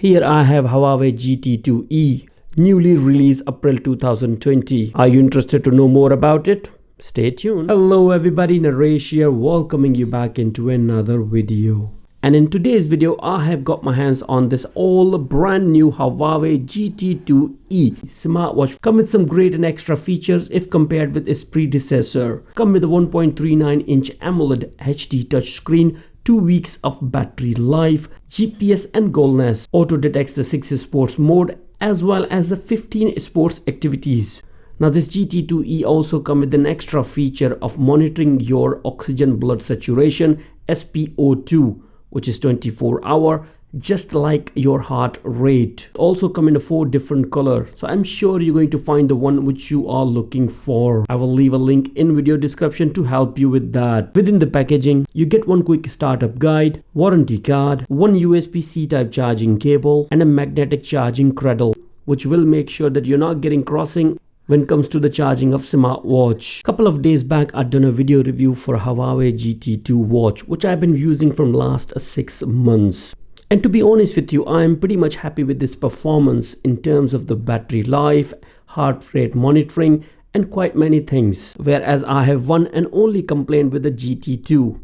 Here I have Huawei GT2e, newly released April 2020. Are you interested to know more about it? Stay tuned. Hello everybody, Naresh here, welcoming you back into another video. And in today's video, I have got my hands on this all brand new Huawei GT2e smartwatch. Come with some great and extra features if compared with its predecessor. Come with a 1.39-inch AMOLED HD touchscreen, 2 weeks of battery life, GPS and goalness, auto detects the 6 sports mode as well as the 15 sports activities. Now this GT2e also comes with an extra feature of monitoring your oxygen blood saturation SpO2, which is 24-hour, just like your heart rate. Also come in 4 different colors, so I'm sure you're going to find the one which you are looking for. I will leave a link in video description to help you with that. Within the packaging, you get one quick startup guide, warranty card, one USB-C type charging cable, and a magnetic charging cradle, which will make sure that you're not getting crossing when it comes to the charging of smartwatch. Couple of days back, I've done a video review for Huawei GT2 watch, which I've been using from last 6 months. And to be honest with you, I'm pretty much happy with this performance in terms of the battery life, heart rate monitoring, and quite many things. Whereas I have one and only complaint with the GT2,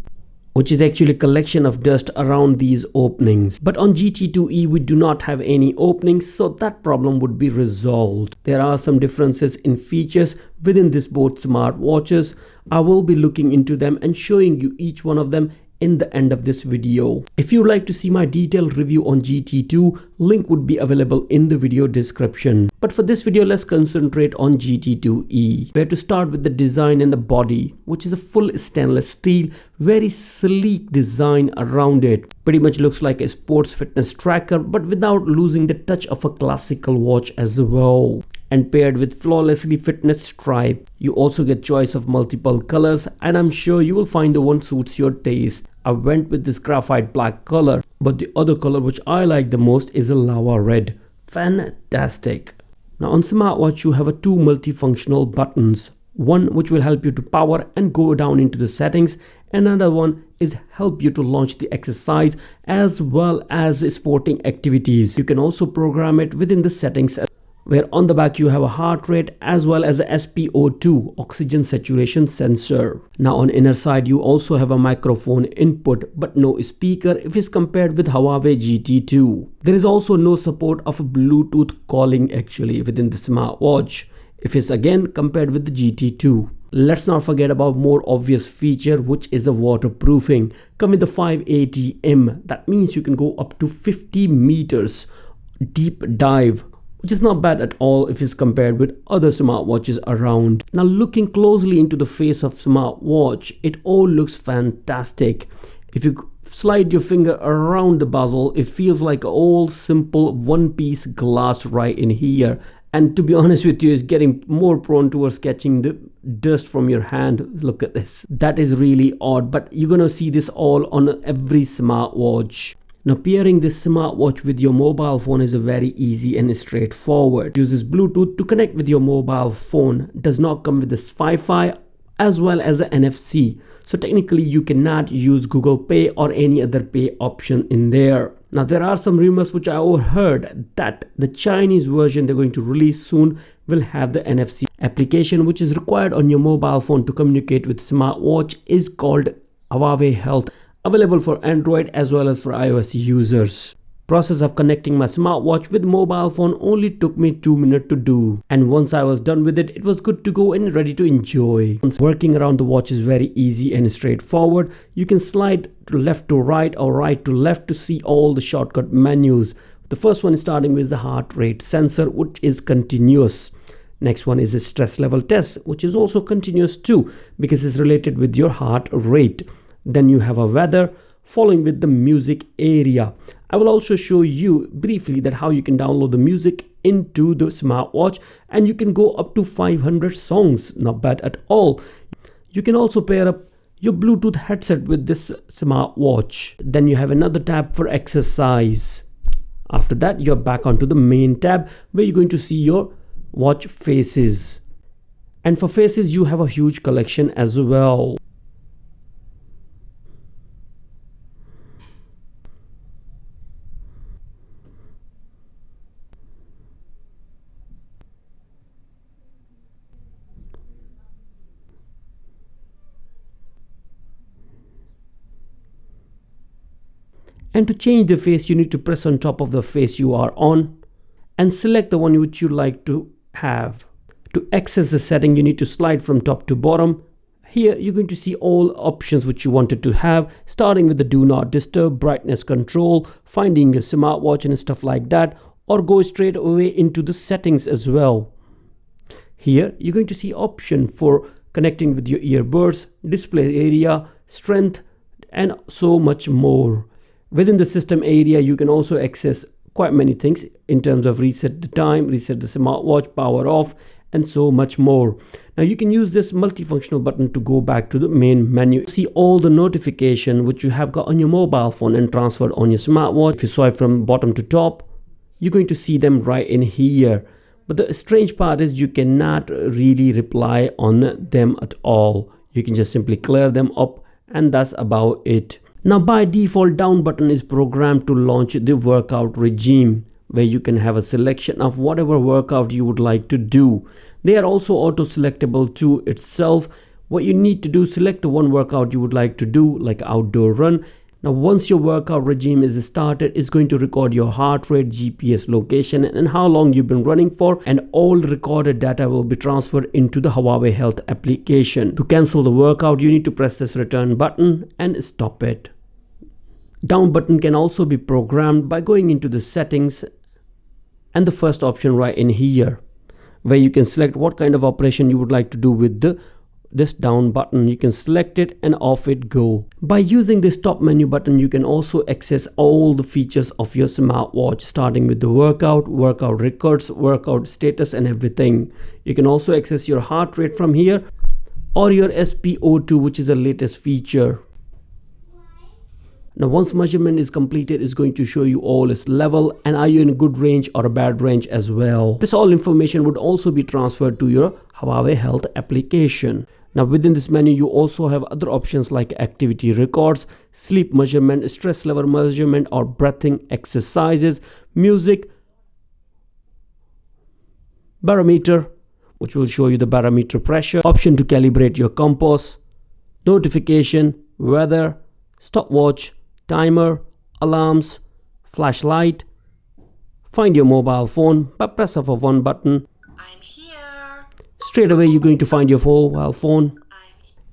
which is actually a collection of dust around these openings. But on GT2e, we do not have any openings, so that problem would be resolved. There are some differences in features within this both smartwatches. I will be looking into them and showing you each one of them in the end of this video. If you would like to see my detailed review on GT2, link would be available in the video description. But for this video, let's concentrate on GT2e. Where to start with the design and the body, which is a full stainless steel, very sleek design around it. Pretty much looks like a sports fitness tracker, but without losing the touch of a classical watch as well. And paired with flawlessly fitness stripe, you also get choice of multiple colors, and I'm sure you will find the one suits your taste. I went with this graphite black color, but the other color which I like the most is a lava red. Fantastic. Now on smartwatch, you have 2 multifunctional buttons. One which will help you to power and go down into the settings. Another one is help you to launch the exercise as well as sporting activities. You can also program it within the settings, where on the back you have a heart rate as well as a SpO2 oxygen saturation sensor. Now on inner side you also have a microphone input but no speaker if it's compared with Huawei GT2. There is also no support of Bluetooth calling actually within the smartwatch if it's again compared with the GT2. Let's not forget about more obvious feature, which is a waterproofing. Come with the 580M, that means you can go up to 50 meters deep dive, which is not bad at all if it's compared with other smartwatches around. Now looking closely into the face of smartwatch, it all looks fantastic. If you slide your finger around the bezel, it feels like an old simple one-piece glass right in here. And to be honest with you, it's getting more prone towards catching the dust from your hand. Look at this. That is really odd, but you're gonna see this all on every smartwatch. Now pairing this smartwatch with your mobile phone is very easy and straightforward. It uses Bluetooth to connect with your mobile phone. It does not come with this Wi-Fi as well as the NFC. So technically you cannot use Google Pay or any other pay option in there. Now there are some rumors which I overheard that the Chinese version they're going to release soon will have the NFC application, which is required on your mobile phone to communicate with smartwatch, is called Huawei Health. Available for Android as well as for iOS users. Process of connecting my smartwatch with mobile phone only took me 2 minutes to do, and once I was done with it, it was good to go and ready to enjoy. Working around the watch is very easy and straightforward. You can slide to left to right or right to left to see all the shortcut menus. The first one is starting with the heart rate sensor, which is continuous. Next one is a stress level test, which is also continuous too because it's related with your heart rate. Then you have a weather, following with the music area. I will also show you briefly that how you can download the music into the smartwatch, and you can go up to 500 songs. Not bad at all. You can also pair up your Bluetooth headset with this smartwatch. Then you have another tab for exercise. After that, you're back onto the main tab where you're going to see your watch faces. And for faces, you have a huge collection as well. And to change the face, you need to press on top of the face you are on and select the one which you like to have. To access the setting, you need to slide from top to bottom. Here you're going to see all options which you wanted to have, starting with the do not disturb, brightness control, finding your smartwatch and stuff like that, or go straight away into the settings as well. Here you're going to see option for connecting with your earbuds, display area, strength, and so much more. Within the system area, you can also access quite many things in terms of reset the time, reset the smartwatch, power off, and so much more. Now you can use this multifunctional button to go back to the main menu. See all the notification which you have got on your mobile phone and transferred on your smartwatch. If you swipe from bottom to top, you're going to see them right in here. But the strange part is you cannot really reply on them at all. You can just simply clear them up, and that's about it. Now by default, down button is programmed to launch the workout regime, where you can have a selection of whatever workout you would like to do. They are also auto selectable to itself. What you need to do, select the one workout you would like to do, like outdoor run. Now once your workout regime is started, it's going to record your heart rate, GPS location, and how long you've been running for, and all recorded data will be transferred into the Huawei Health application. To cancel the workout, you need to press this return button and stop it. Down button can also be programmed by going into the settings and the first option right in here, where you can select what kind of operation you would like to do with this down button. You can select it and off it go. By using this top menu button, you can also access all the features of your smartwatch, starting with the workout records, workout status, and everything. You can also access your heart rate from here, or your SpO2, which is the latest feature. Now once measurement is completed, it's going to show you all its level and are you in a good range or a bad range as well. This all information would also be transferred to your Huawei Health application. Now within this menu, you also have other options like activity records, sleep measurement, stress level measurement or breathing exercises, music, barometer, which will show you the barometer pressure, option to calibrate your compass, notification, weather, stopwatch, timer, alarms, flashlight. Find your mobile phone by press of one button. I'm here. Straight away you're going to find your mobile phone.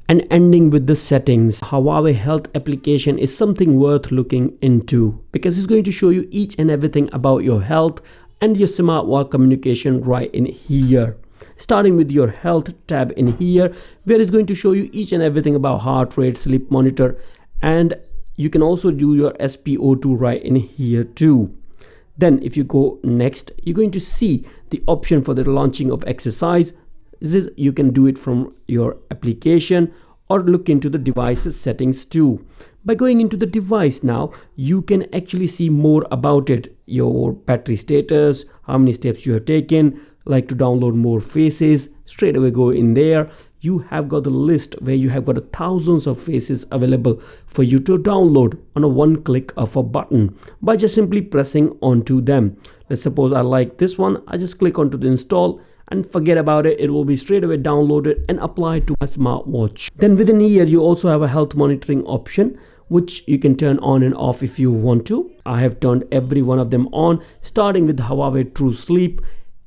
And ending with the settings. Huawei Health application is something worth looking into, because it's going to show you each and everything about your health and your smartwatch communication right in here. Starting with your health tab in here, where it's going to show you each and everything about heart rate, sleep monitor, and you can also do your SpO2 right in here too. Then if you go next, you're going to see the option for the launching of exercise. You can do it from your application or look into the device's settings too. By going into the device now, you can actually see more about it. Your battery status, how many steps you have taken, like to download more faces, straight away go in there. You have got the list where you have got thousands of faces available for you to download on a one click of a button by just simply pressing onto them. Let's suppose I like this one, I just click onto the install and forget about it. It will be straight away downloaded and applied to my smartwatch. Then within here, you also have a health monitoring option, which you can turn on and off if you want to. I have turned every one of them on, starting with Huawei True Sleep,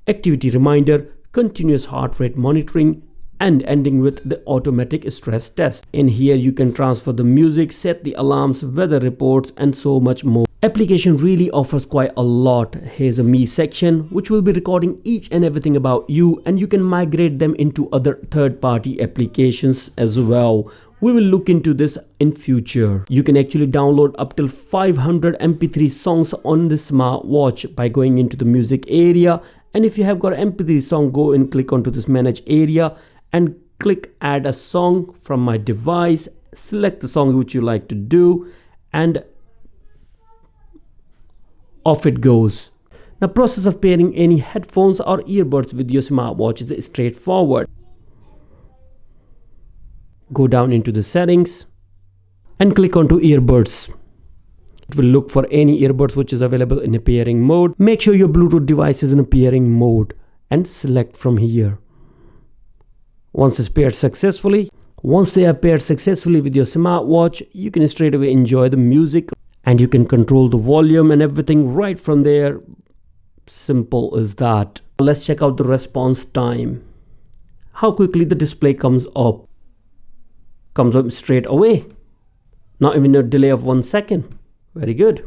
activity reminder, continuous heart rate monitoring, and ending with the automatic stress test. In here you can transfer the music, set the alarms, weather reports, and so much more. Application really offers quite a lot. Here's a me section which will be recording each and everything about you, and you can migrate them into other third-party applications as well. We will look into this in future. You can actually download up till 500 MP3 songs on the smartwatch by going into the music area. And if you have got an MP3 song, go and click onto this manage area and click add a song from my device. Select the song which you like to do and off it goes. Now process of pairing any headphones or earbuds with your smartwatch is straightforward. Go down into the settings and click onto earbuds. It will look for any earbuds which is available in a pairing mode. Make sure your Bluetooth device is in a pairing mode and select from here. Once it's paired successfully, once they are paired successfully with your smartwatch, you can straight away enjoy the music and you can control the volume and everything right from there. Simple as that. Let's check out the response time. How quickly the display comes up straight away. Not even a delay of 1 second. Very good.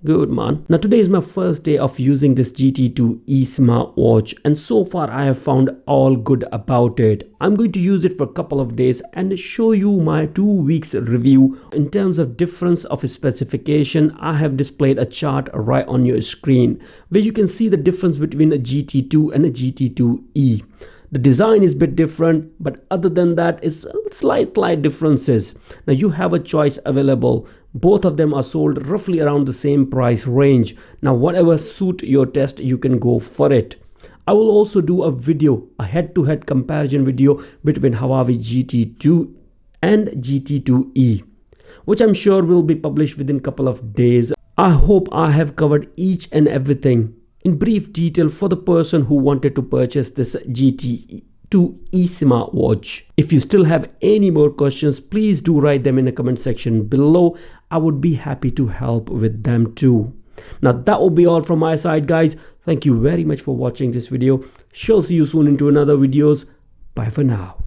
Good, man. Now today is my first day of using this GT2e smartwatch, and so far I have found all good about it. I'm going to use it for a couple of days and show you my 2 weeks review. In terms of difference of specification, I have displayed a chart right on your screen where you can see the difference between a GT2 and a GT2e. The design is a bit different, but other than that, it's slight differences. Now you have a choice available. Both of them are sold roughly around the same price range. Now whatever suit your taste, you can go for it. I will also do a video, a head-to-head comparison video between Huawei GT2 and GT2e, which I'm sure will be published within a couple of days. I hope I have covered each and everything in brief detail for the person who wanted to purchase this GT2e smartwatch. If you still have any more questions, please do write them in the comment section below. I would be happy to help with them too. Now that will be all from my side, guys. Thank you very much for watching this video. Shall see you soon into another videos. Bye for now.